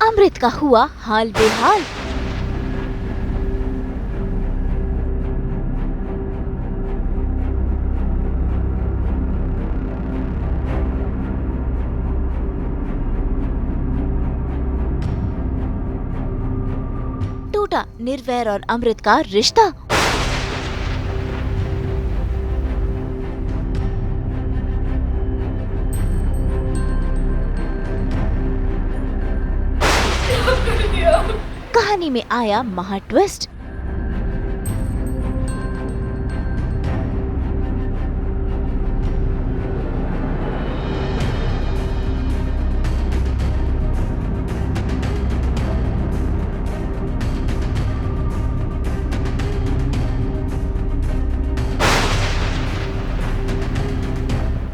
अमृत का हुआ हाल बेहाल। टूटा निर्वैर और अमृत का रिश्ता। कहानी में आया महा ट्विस्ट।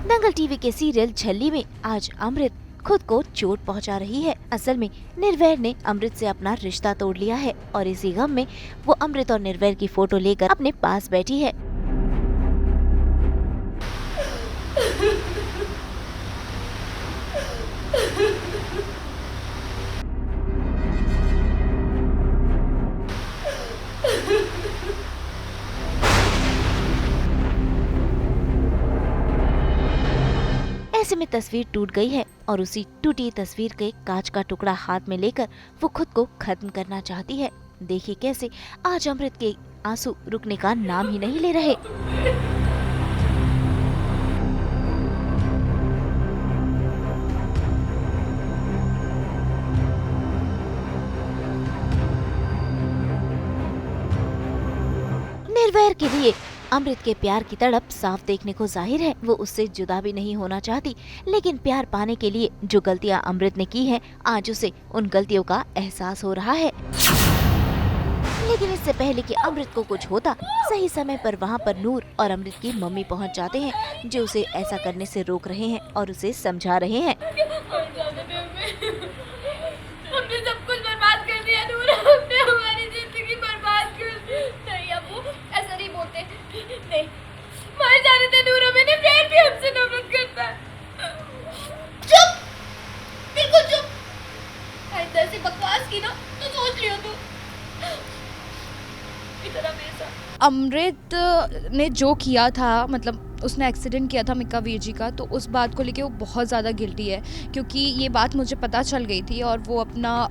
दंगल टीवी के सीरियल झल्ली में आज अमृत खुद को चोट पहुंचा रही है। असल में निर्वैर ने अमृत से अपना रिश्ता तोड़ लिया है और इसी गम में वो अमृत और निर्वैर की फोटो लेकर अपने पास बैठी है। ऐसे में तस्वीर टूट गई है और उसी टूटी तस्वीर के कांच का टुकड़ा हाथ में लेकर वो खुद को खत्म करना चाहती है। देखिए कैसे आज अमृत के आंसू रुकने का नाम ही नहीं ले रहे। निर्वैर के लिए अमृत के प्यार की तड़प साफ देखने को जाहिर है। वो उससे जुदा भी नहीं होना चाहती, लेकिन प्यार पाने के लिए जो गलतियां अमृत ने की हैं, आज उसे उन गलतियों का एहसास हो रहा है। लेकिन इससे पहले कि अमृत को कुछ होता, सही समय पर वहाँ पर नूर और अमृत की मम्मी पहुँच जाते हैं, जो उसे ऐसा करने से रोक रहे हैं और उसे समझा रहे हैं। हमने सब कुछ बर्बाद कर दिया नूर, हमने हमारी जिंदगी बर्बाद कर दी। नहीं अबू, ऐसा नहीं बोलते। नहीं, मर जाने दे नूर, हमें निर्वैर भी हमसे नफरत करता है। चुप, बिल्कुल चुप। आइंदा से बकवास की ना तो सोच लियो तू। इतना बेसा अमृत ने जो किया था, मतलब उसने एक्सीडेंट किया था मिक्का वीर जी का, तो उस बात को लेके वो बहुत ज़्यादा गिल्टी है, क्योंकि ये बात मुझे पता चल गई थी और वो अपना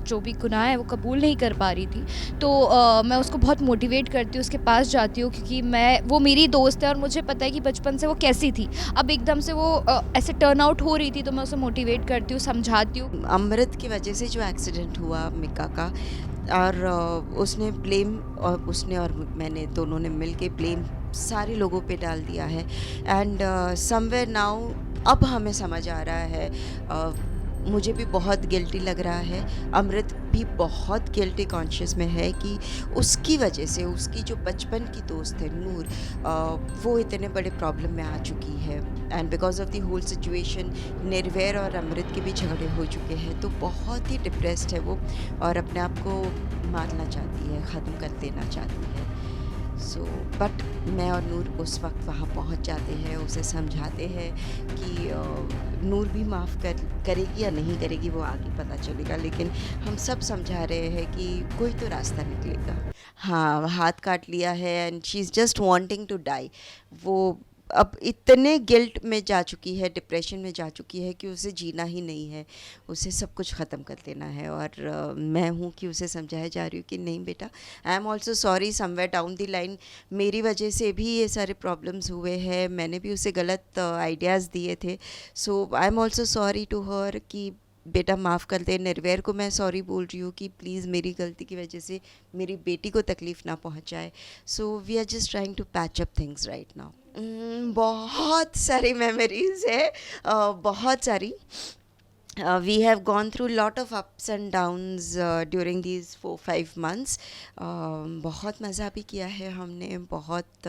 जो भी गुनाह है वो कबूल नहीं कर पा रही थी। तो मैं उसको बहुत मोटिवेट करती हूँ, उसके पास जाती हूँ, क्योंकि वो मेरी दोस्त है और मुझे पता है कि बचपन से वो कैसी थी। अब एकदम से वो ऐसे टर्न आउट हो रही थी, तो मैं उसे मोटिवेट करती हूँ, समझाती हूँ। अमृत की वजह से जो एक्सीडेंट हुआ मिक्का का, और उसने ब्लेम, और उसने और मैंने दोनों ने मिल के ब्लेम सारे लोगों पे डाल दिया है। एंड समवेयर नाउ अब हमें समझ आ रहा है, मुझे भी बहुत गिल्टी लग रहा है, अमृत भी बहुत गिल्टी कॉन्शियस में है कि उसकी वजह से उसकी जो बचपन की दोस्त है नूर, वो इतने बड़े प्रॉब्लम में आ चुकी है। And because of the whole situation Nirvair और अमृत के भी झगड़े हो चुके हैं, तो बहुत ही डिप्रेस्ड है वो और अपने आप को मारना चाहती है, ख़त्म कर देना चाहती है। बट मैं और नूर उस वक्त वहाँ पहुँच जाते हैं, उसे समझाते हैं कि नूर भी माफ़ करेगी या नहीं करेगी वो आगे पता चलेगा, लेकिन हम सब समझा रहे हैं कि कोई तो रास्ता निकलेगा। हाँ, हाथ काट लिया है and she is just wanting to die. वो अब इतने गिल्ट में जा चुकी है, डिप्रेशन में जा चुकी है कि उसे जीना ही नहीं है, उसे सब कुछ ख़त्म कर देना है। और मैं हूँ कि उसे समझाया जा रही हूँ कि नहीं बेटा, आई am also sorry, somewhere down the line मेरी वजह से भी ये सारे प्रॉब्लम्स हुए हैं, मैंने भी उसे गलत आइडियाज़ दिए थे। So I am also sorry to her कि बेटा माफ़ कर दे। निर्वैर को मैं सॉरी बोल रही हूँ कि प्लीज़ मेरी गलती की वजह से मेरी बेटी को तकलीफ़ ना पहुँचाए। So we are just trying to patch up things right now. बहुत सारी मेमोरीज है, बहुत सारी। We have gone through lot of ups and downs during these 4-5 months. बहुत मज़ा भी किया है हमने, बहुत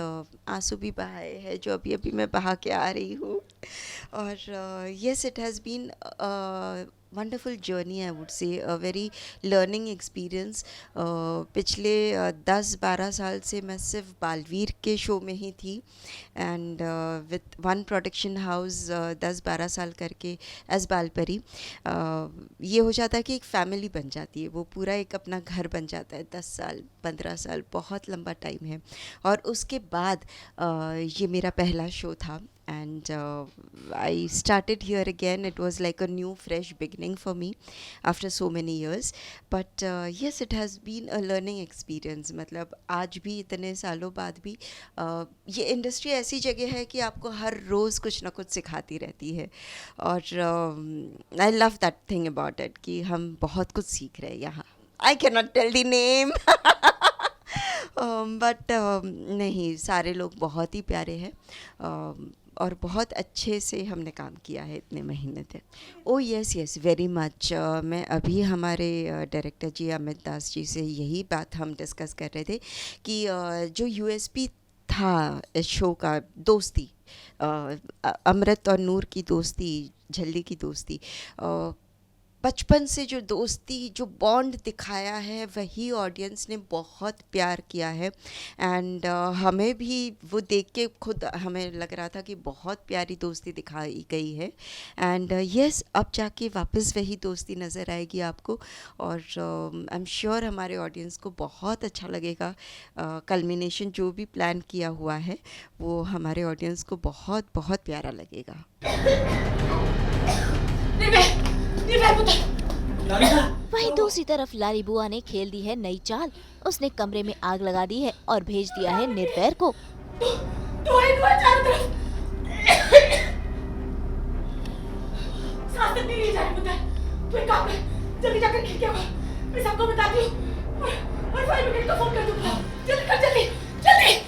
आंसू भी बहाए हैं, जो अभी मैं बहा के आ रही हूँ। और yes, it has been wonderful journey, I would say a very learning experience. पिछले 10-12 साल से मैं सिर्फ बालवीर के शो में ही थी, and with one production house 10-12 साल करके एज बालपरी। ये हो जाता है कि एक फैमिली बन जाती है, वो पूरा एक अपना घर बन जाता है। 10 साल 15 साल बहुत लंबा टाइम है। और उसके बाद ये मेरा पहला शो था, and I started here again. It was like a new fresh beginning for me after so many years, but yes, it has been a learning experience. मतलब आज भी इतने सालों बाद भी ये इंडस्ट्री ऐसी जगह है कि आपको हर रोज़ कुछ ना कुछ सिखाती रहती है, और I love that thing about it कि हम बहुत कुछ सीख रहे हैं यहाँ। I cannot tell the name but नहीं, सारे लोग बहुत ही प्यारे हैं, और बहुत अच्छे से हमने काम किया है इतने महीने तक। ओ यस यस, वेरी मच। मैं अभी हमारे डायरेक्टर जी अमित दास जी से यही बात हम डिस्कस कर रहे थे कि जो यूएसपी था इस शो का, दोस्ती, अमृत और नूर की दोस्ती, झल्ली की दोस्ती, बचपन से जो दोस्ती, जो बॉन्ड दिखाया है, वही ऑडियंस ने बहुत प्यार किया है। एंड हमें भी वो देख के खुद हमें लग रहा था कि बहुत प्यारी दोस्ती दिखाई गई है। एंड यस, अब जाके वापस वही दोस्ती नज़र आएगी आपको, और आई एम श्योर हमारे ऑडियंस को बहुत अच्छा लगेगा। कल्मिनेशन जो भी प्लान किया हुआ है वो हमारे ऑडियंस को बहुत बहुत प्यारा लगेगा। वहीं दूसरी तरफ लाली बुआ ने खेल दी है नई चाल। उसने कमरे में आग लगा दी है और भेज दिया है निर्वैर को। जल्दी जाकर खिड़कियां खोल, मैं सबको बताती हूँ, और फायर ब्रिगेड को फोन कर दूंगा। जल्दी कर, जल्दी जल्दी।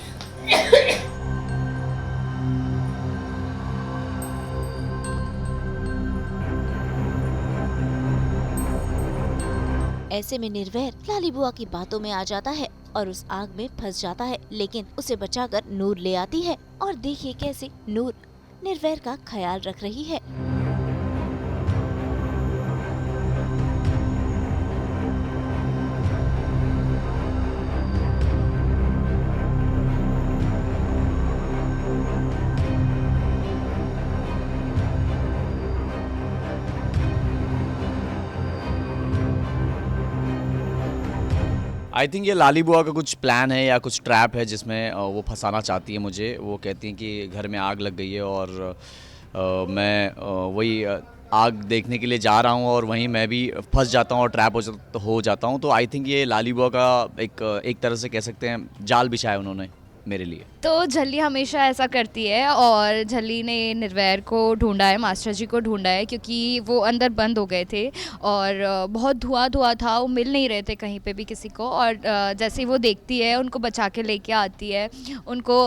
ऐसे में निर्वैर लाली बुआ की बातों में आ जाता है और उस आग में फंस जाता है, लेकिन उसे बचाकर नूर ले आती है। और देखिए कैसे नूर निर्वैर का ख्याल रख रही है। आई थिंक ये लाली बुआ का कुछ प्लान है या कुछ ट्रैप है जिसमें वो फंसाना चाहती है मुझे। वो कहती हैं कि घर में आग लग गई है और मैं वही आग देखने के लिए जा रहा हूँ और वहीं मैं भी फंस जाता हूँ और ट्रैप हो जाता हूँ। तो आई थिंक ये लाली बुआ का एक तरह से कह सकते हैं जाल बिछाया उन्होंने मेरे लिए। तो झल्ली हमेशा ऐसा करती है, और झल्ली ने निर्वैर को ढूंढा है, मास्टर जी को ढूंढा है, क्योंकि वो अंदर बंद हो गए थे और बहुत धुआं था, वो मिल नहीं रहे थे कहीं पे भी किसी को। और जैसे ही वो देखती है, उनको बचा के लेके आती है, उनको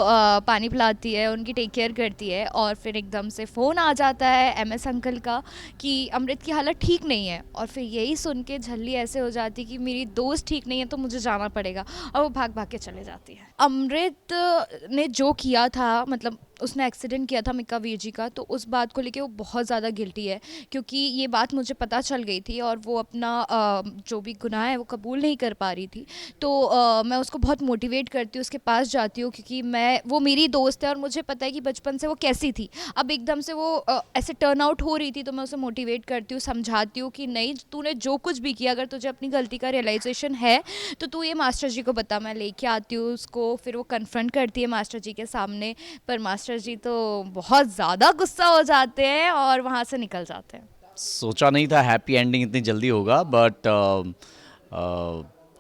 पानी पिलाती है, उनकी टेक केयर करती है। और फिर एकदम से फ़ोन आ जाता है एमएस अंकल का कि अमृत की हालत ठीक नहीं है। और फिर यही सुन के झल्ली ऐसे हो जाती कि मेरी दोस्त ठीक नहीं है तो मुझे जाना पड़ेगा, और वो भाग भाग के चले जाती है। अमृत ने जो किया था, मतलब उसने एक्सीडेंट किया था मिक्का वीर जी का, तो उस बात को लेके वो बहुत ज़्यादा गिल्टी है, क्योंकि ये बात मुझे पता चल गई थी और वो अपना जो भी गुनाह है वो कबूल नहीं कर पा रही थी। तो मैं उसको बहुत मोटिवेट करती हूँ, उसके पास जाती हूँ, क्योंकि वो मेरी दोस्त है और मुझे पता है कि बचपन से वो कैसी थी। अब एकदम से वो ऐसे टर्न आउट हो रही थी, तो मैं उसे मोटिवेट करती हूँ, समझाती हूँ कि नहीं, तूने जो कुछ भी किया, अगर तुझे अपनी गलती का रियलाइजेशन है तो तू ये मास्टर जी को बता। मैं लेके आती हूँ उसको, फिर वो कन्फ्रंट करती है मास्टर जी के सामने, पर मास्टर जी तो बहुत ज़्यादा गुस्सा हो जाते हैं और वहाँ से निकल जाते हैं। सोचा नहीं था हैप्पी एंडिंग इतनी जल्दी होगा, बट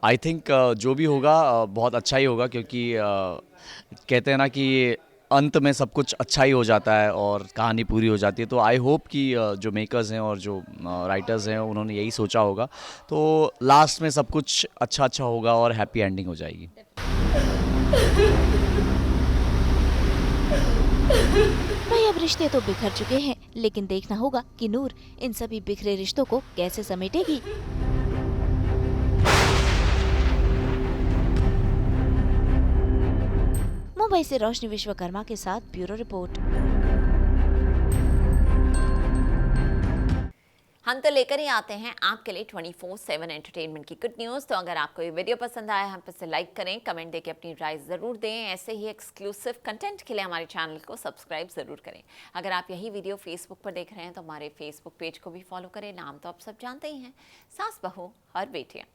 आई थिंक जो भी होगा बहुत अच्छा ही होगा, क्योंकि कहते हैं ना कि अंत में सब कुछ अच्छा ही हो जाता है और कहानी पूरी हो जाती है। तो आई होप कि जो मेकर्स हैं और जो राइटर्स हैं उन्होंने यही सोचा होगा, तो लास्ट में सब कुछ अच्छा होगा और हैप्पी एंडिंग हो जाएगी। भाई अब रिश्ते तो बिखर चुके हैं, लेकिन देखना होगा कि नूर इन सभी बिखरे रिश्तों को कैसे समेटेगी। मुंबई से रोशनी विश्वकर्मा के साथ ब्यूरो रिपोर्ट। हम तो लेकर ही आते हैं आपके लिए 24/7 एंटरटेनमेंट की गुड न्यूज़। तो अगर आपको ये वीडियो पसंद आया हम इसे लाइक करें, कमेंट देके अपनी राय ज़रूर दें। ऐसे ही एक्सक्लूसिव कंटेंट के लिए हमारे चैनल को सब्सक्राइब ज़रूर करें। अगर आप यही वीडियो फेसबुक पर देख रहे हैं तो हमारे फेसबुक पेज को भी फॉलो करें। नाम तो आप सब जानते ही हैं, सास बहू और बेटियाँ।